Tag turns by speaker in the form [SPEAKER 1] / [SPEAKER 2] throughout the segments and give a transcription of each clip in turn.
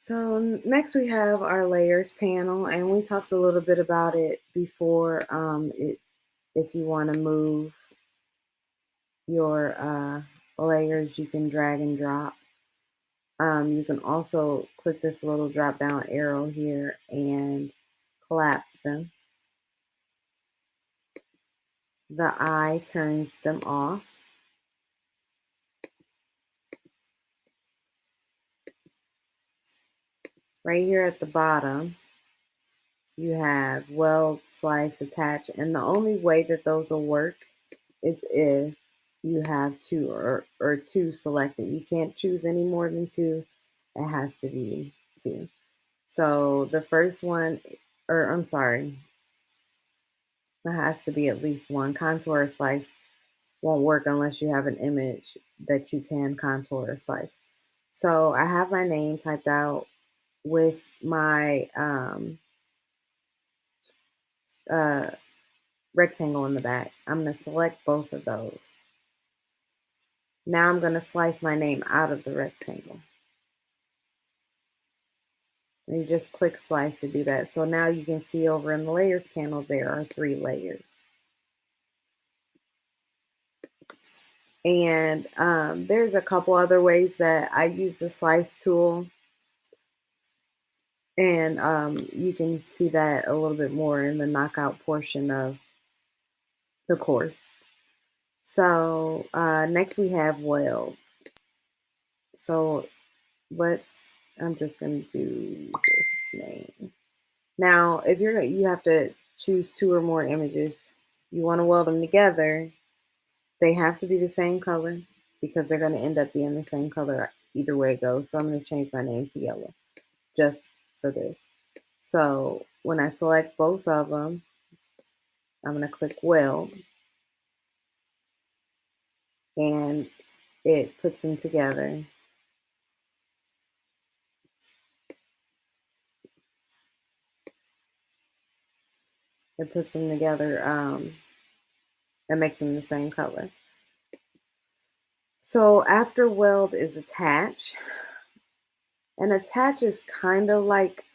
[SPEAKER 1] So next we have our layers panel, and we talked a little bit about it before. If you want to move your layers, you can drag and drop. You can also click this little drop down arrow here and collapse them. The eye turns them off. Right here at the bottom, you have weld, slice, attach, and the only way that those will work is if you have two or two selected. You can't choose any more than two. It has to be two. So the first one, or I'm sorry, it has to be at least one. Contour or slice won't work unless you have an image that you can contour or slice. So I have my name typed out with my uh, rectangle in the back. I'm going to select both of those. Now I'm going to slice my name out of the rectangle. And you just click slice to do that. So now you can see over in the layers panel, there are 3 layers. And there's a couple other ways that I use the slice tool. And you can see that a little bit more in the knockout portion of the course. So next we have Weld. So I'm just going to do this name. Now, if you have to choose 2 or more images, you want to weld them together. They have to be the same color because they're going to end up being the same color either way it goes. So I'm going to change my name to yellow just for this. So when I select both of them, I'm going to click Weld, and it puts them together. It puts them together and makes them the same color. So after Weld is attach, and attach is kind of like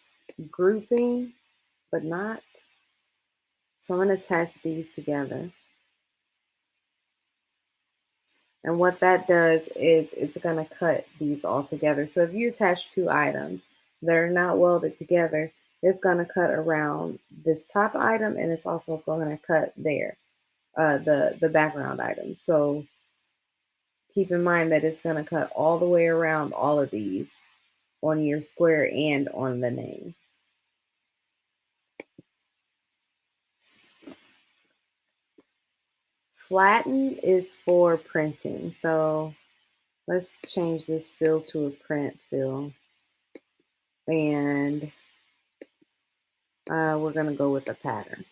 [SPEAKER 1] grouping, but not. So I'm going to attach these together. And what that does is it's going to cut these all together. So if you attach 2 items that are not welded together, it's going to cut around this top item, and it's also going to cut there, the background item. So keep in mind that it's going to cut all the way around all of these on your square and on the name. Flatten is for printing. So let's change this fill to a print fill. And we're going to go with a pattern.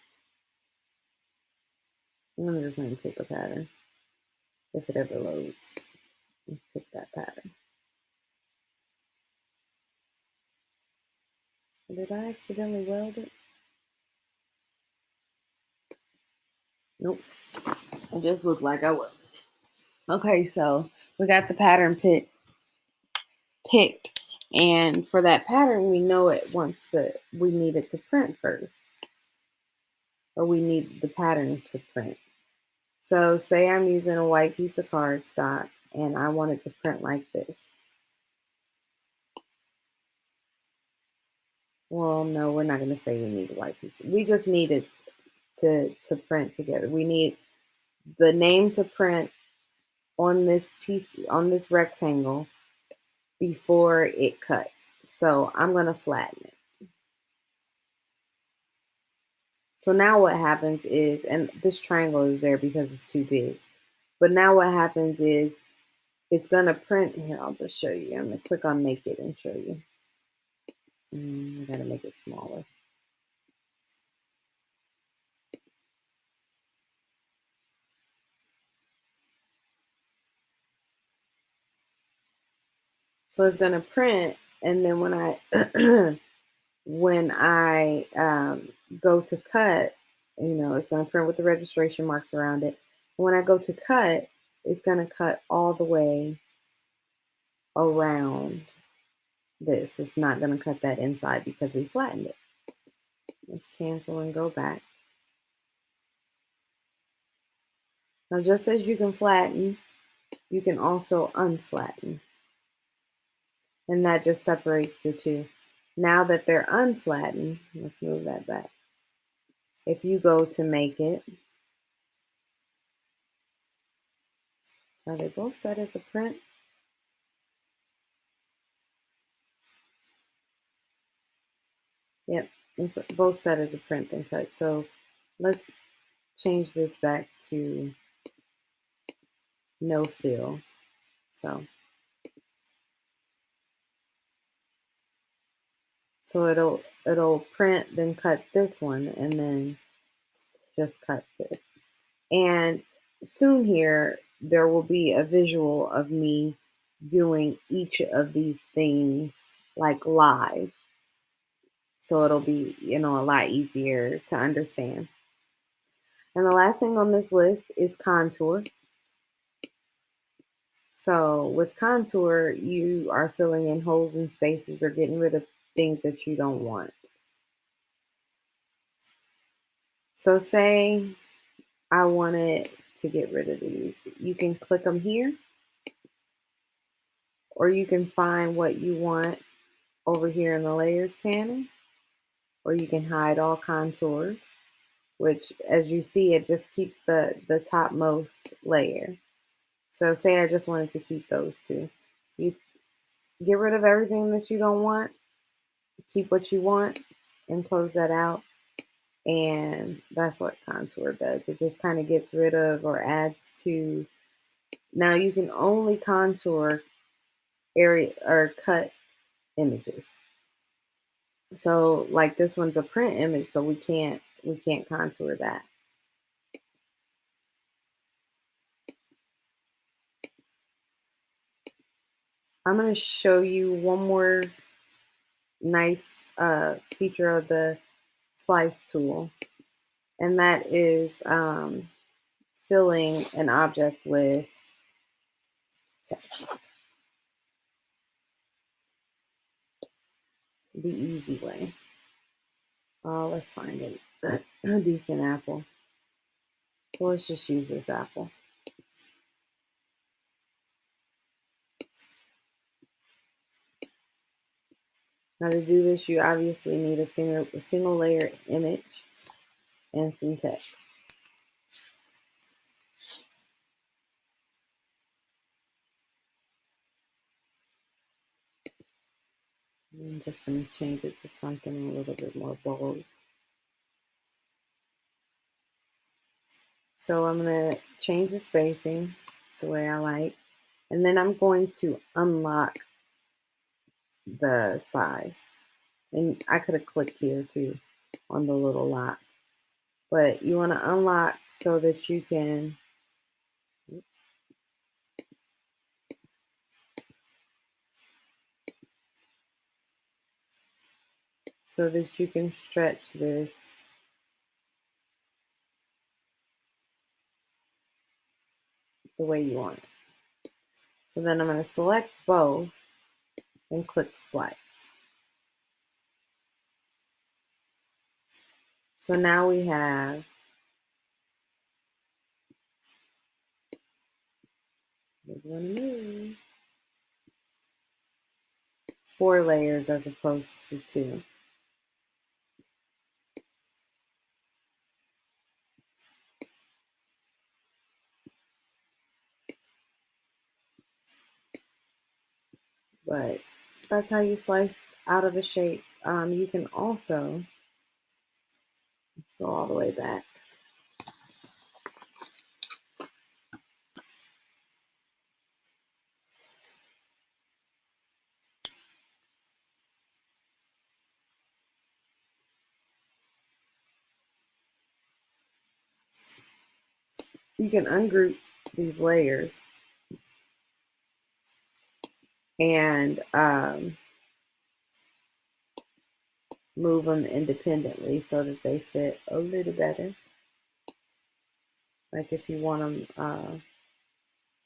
[SPEAKER 1] I'm just going to pick a pattern. If it ever loads, pick that pattern. Did I accidentally weld it? Nope. It just looked like I welded it. Okay, so we got the pattern picked. And for that pattern, we know we need it to print first. Or we need the pattern to print. So say I'm using a white piece of cardstock and I want it to print like this. Well, no, we're not going to say we need a white piece. We just need it to print together. We need the name to print on this piece, on this rectangle, before it cuts. So I'm going to flatten it. So now what happens is, and this triangle is there because it's too big, but now what happens is it's going to print. Here, I'll just show you. I'm going to click on make it and show you. I got to make it smaller. So it's going to print, and then when I go to cut, it's going to print with the registration marks around it. When I go to cut, it's going to cut all the way around this. It's not going to cut that inside because we flattened it. Let's cancel and go back. Now, just as you can flatten, you can also unflatten. And that just separates the two. Now that they're unflattened, let's move that back. If you go to make it, are they both set as a print? Yep, it's both set as a print and cut. So let's change this back to no fill. So it'll print, then cut this one, and then just cut this. And soon here, there will be a visual of me doing each of these things like live. So it'll be, a lot easier to understand. And the last thing on this list is contour. So with contour, you are filling in holes and spaces or getting rid of things that you don't want. So say I wanted to get rid of these. You can click them here, or you can find what you want over here in the layers panel, or you can hide all contours, which as you see, it just keeps the topmost layer. So say I just wanted to keep those two. You get rid of everything that you don't want, keep what you want, and close that out. And that's what contour does. It just kind of gets rid of or adds to. Now you can only contour area or cut images. So like this one's a print image, so we can't contour that. I'm going to show you one more nice feature of the slice tool, and that is filling an object with text the easy way. Let's find a decent apple. Well, let's just use this apple. Now to do this, you obviously need a single layer image and some text. I'm just going to change it to something a little bit more bold. So I'm going to change the spacing the way I like. And then I'm going to unlock the size. And I could have clicked here too on the little lock. But you want to unlock so that you can, stretch this the way you want it. So then I'm going to select both and click slice. So now we have four layers as opposed to two. But that's how you slice out of a shape. You can also, let's go all the way back. You can ungroup these layers and move them independently so that they fit a little better. Like if you want them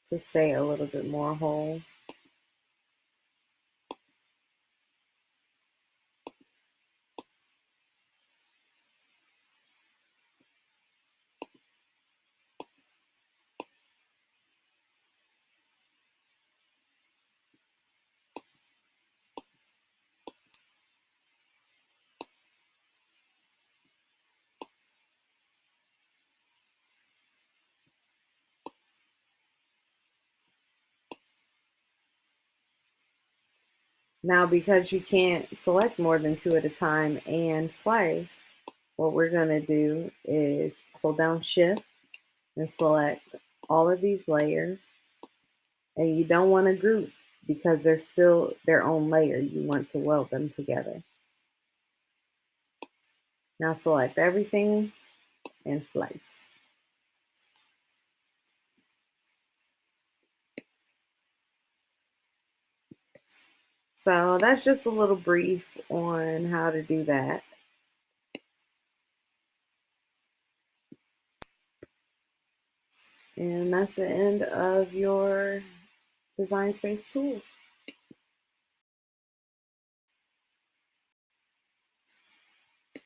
[SPEAKER 1] to stay a little bit more whole. Now, because you can't select more than two at a time and slice, what we're going to do is hold down Shift and select all of these layers. And you don't want to group because they're still their own layer. You want to weld them together. Now select everything and slice. So that's just a little brief on how to do that. And that's the end of your Design Space tools.